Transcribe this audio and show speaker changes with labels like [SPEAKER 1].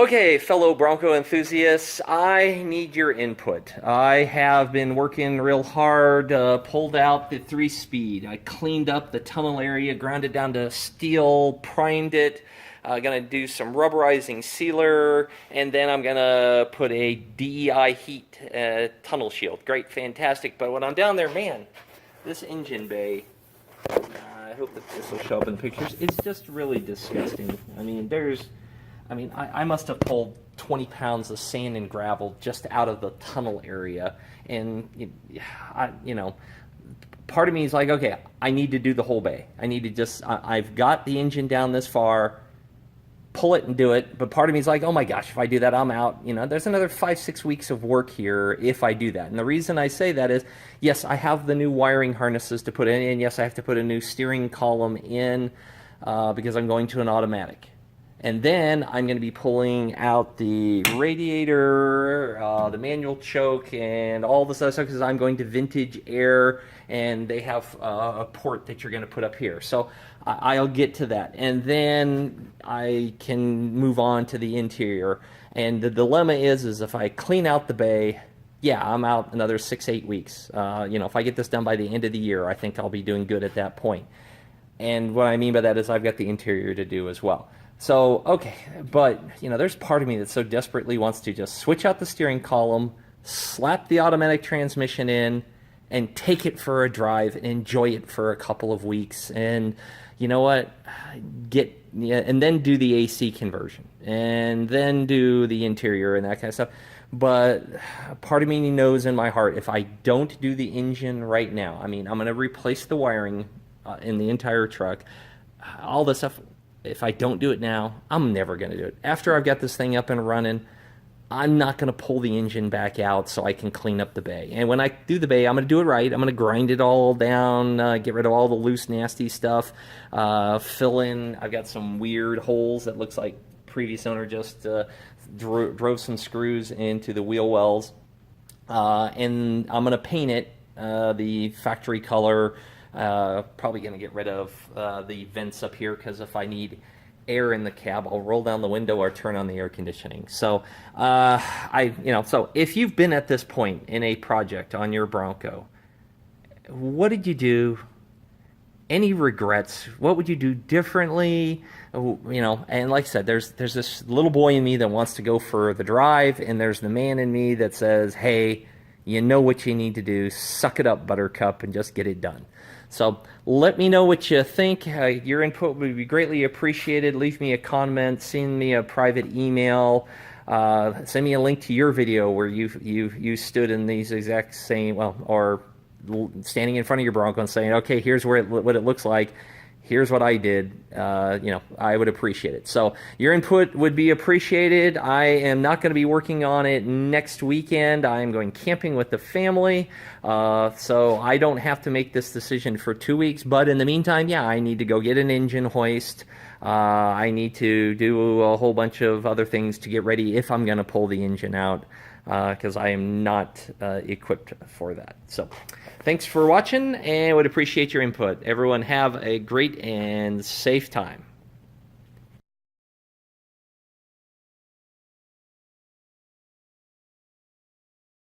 [SPEAKER 1] Okay, fellow Bronco enthusiasts, I need your input. I have been working real hard, pulled out the 3-speed. I cleaned up the tunnel area, ground it down to steel, primed it. Gonna do some rubberizing sealer, and then I'm gonna put a DEI heat tunnel shield. Great, fantastic. But when I'm down there, man, this engine bay, I hope that this will show up in pictures, it's just really disgusting. I must have pulled 20 pounds of sand and gravel just out of the tunnel area. And, part of me is like, okay, I need to do the whole bay. I've got the engine down this far, pull it and do it. But part of me is like, oh my gosh, if I do that, I'm out. There's another 5-6 weeks of work here if I do that. And the reason I say that is, yes, I have the new wiring harnesses to put in. And yes, I have to put a new steering column in because I'm going to an automatic. And then I'm going to be pulling out the radiator, the manual choke, and all this other stuff because I'm going to Vintage Air, and they have a port that you're going to put up here. So I'll get to that. And then I can move on to the interior. And the dilemma is if I clean out the bay, yeah, I'm out another 6-8 weeks. If I get this done by the end of the year, I think I'll be doing good at that point. And what I mean by that is I've got the interior to do as well. So, okay, but, there's part of me that so desperately wants to just switch out the steering column, slap the automatic transmission in, and take it for a drive and enjoy it for a couple of weeks. And, you know what, and then do the AC conversion, and then do the interior and that kind of stuff. But part of me knows in my heart, if I don't do the engine right now, I'm going to replace the wiring in the entire truck, all this stuff. If I don't do it now, I'm never going to do it. After I've got this thing up and running, I'm not going to pull the engine back out so I can clean up the bay. And when I do the bay, I'm going to do it right. I'm going to grind it all down, get rid of all the loose, nasty stuff, fill in. I've got some weird holes that looks like previous owner just drove some screws into the wheel wells. And I'm going to paint it the factory color. Probably going to get rid of the vents up here because if I need air in the cab, I'll roll down the window or turn on the air conditioning. So, so if you've been at this point in a project on your Bronco, what did you do? Any regrets? What would you do differently? And like I said, there's this little boy in me that wants to go for the drive, and there's the man in me that says, hey, you know what you need to do. Suck it up, Buttercup, and just get it done. So let me know what you think. Your input would be greatly appreciated. Leave me a comment, send me a private email, send me a link to your video where you stood in these exact same, or standing in front of your Bronco and saying, okay, here's what it looks like. Here's what I did. I would appreciate it. So your input would be appreciated. I am not going to be working on it next weekend. I am going camping with the family. So I don't have to make this decision for 2 weeks. But in the meantime, yeah, I need to go get an engine hoist. I need to do a whole bunch of other things to get ready if I'm going to pull the engine out, because I am not equipped for that. So thanks for watching, and would appreciate your input. Everyone have a great and safe time.